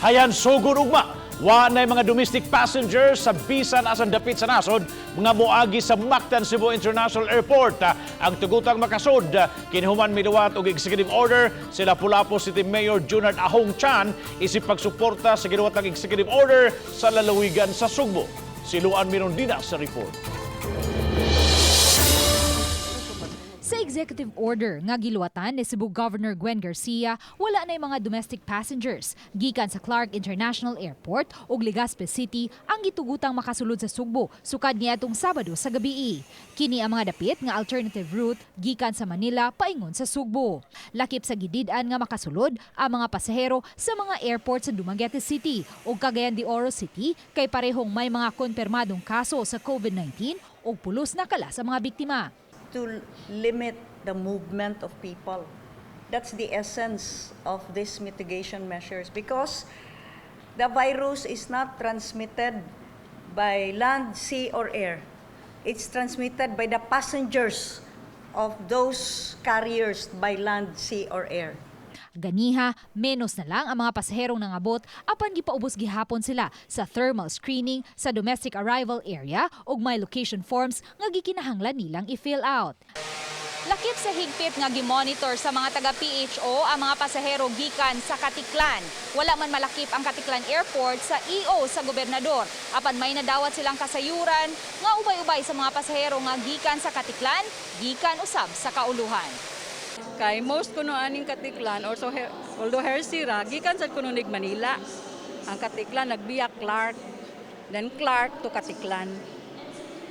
Hayan sugod ugma, wa nay mga domestic passengers sa bisan asan dapit sa nasod mga moagi sa Mactan Cebu International Airport. Ang tugutang makasod kinhuman miluwat og executive order sila Pulapo City Mayor Junard Ahong Chan isip pagsuporta sa ginuwatang executive order sa lalawigan sa Sugbo. Siluan Mirondina sa report. Sa executive order nga giluwatan ni Cebu Governor Gwen Garcia, wala na mga domestic passengers gikan sa Clark International Airport ug Legazpi City ang gitugutang makasulod sa Sugbo sukad niadtong Sabado sa gabii. Kini ang mga dapit nga alternative route gikan sa Manila paingon sa Sugbo. Lakip sa gidid-an nga makasulod ang mga pasahero sa mga airport sa Dumaguete City ug Cagayan de Oro City kay parehong may mga konfirmadong kaso sa COVID-19 ug pulos na kala sa mga biktima. To limit the movement of people. That's the essence of these mitigation measures because the virus is not transmitted by land, sea, or air. It's transmitted by the passengers of those carriers by land, sea, or air. Ganiha, menos na lang ang mga pasaherong nangabot apan gipaubos gihapon sila sa thermal screening sa domestic arrival area ug may location forms nga gikinahanglan nilang i-fill out. Lakip sa higpit nga gimonitor sa mga taga-PHO ang mga pasahero gikan sa Katiklan. Wala man malakip ang Katiklan Airport sa EO sa gobernador. Apan may nadawat silang kasayuran nga ubay-ubay sa mga pasahero nga gikan sa Katiklan, gikan usab sa Kauluhan. Kay most kuno aning Katiklan although Hersira gikan sa kuno nig Manila. Ang Katiklan nagbiya Clark, then Clark to Katiklan.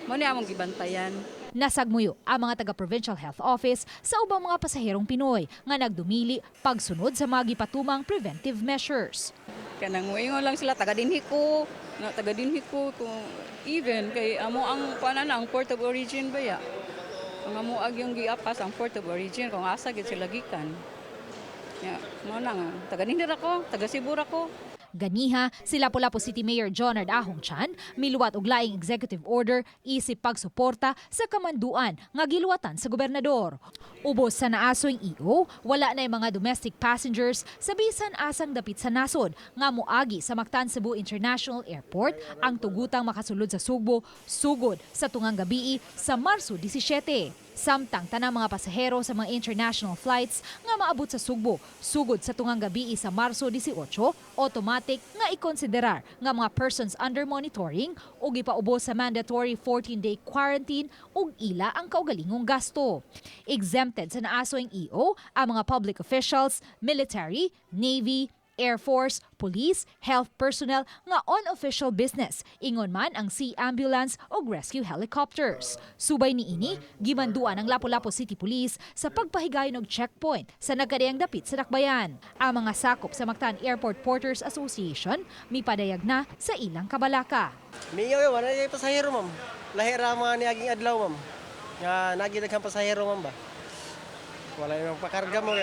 Mo ni among gibantayan. Nasagmuyo ang mga taga-Provincial Health Office sa ubang mga pasaherong Pinoy nga nagdumili pagsunod sa mga gipatumang preventive measures. Kanang moingon lang sila taga-dinhi ko kung even kay amo ang panan ang port of origin ba ya. Ang amuag yung giapas ang port of origin kung asa gid sila gikan. Ya, mo na nga taga-dinhi ako, taga-Cebu ako. Ganiha, sila Pulapo City Mayor Junard Ahong Chan miluwat og laing executive order isip pagsuporta sa kamanduan nga giluwatan sa gobernador. Ubos sa naasoy EO, wala na mga domestic passengers sa bisan asang dapit sa nasod nga moagi sa Mactan Cebu International Airport ang tugutang makasulod sa Sugbo sugod sa tungang gabii sa Marso 17. Samtang tanang mga pasahero sa mga international flights nga maabot sa Sugbo sugod sa tungang gabii sa Marso 18, automatic nga ikonsiderar nga mga persons under monitoring o gipaubos sa mandatory 14-day quarantine ug ila ang kaugalingong gasto. Exempted sa naasoing EO ang mga public officials, military, Navy, Air Force, Police, Health personnel nga on-official business, ingon man ang sea ambulance o rescue helicopters. Subay niini, gimanduan ang Lapu-Lapu City Police sa pagpahigayon og checkpoint sa nagkadayang dapit sa Dakbayan. Ang mga sakop sa Mactan Airport Porters Association mipadayag na sa ilang kabalaka. Miyaw wala na pasahero ma'am. Lahira mga niaging adlaw ma'am. Nga nagidaghang pasahero ma'am ba. Wala nang pakarga mo.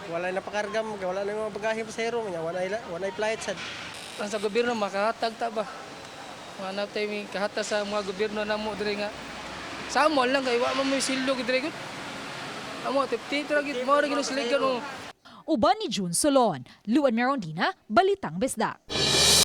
Wala na pakarga mo, wala na mga bagahe pasahero mo, wala flight sad. Ang sa gobyerno makahatag ta ba? Mga natay mi kahata sa mga gobyerno namo diri nga. Sa amo lang kay wa man may sildo gid diri gud. Amo tipti ra gid mo ra gid siligan mo. Uban ni June Solon, Luan Merondina, Balitang Besdak.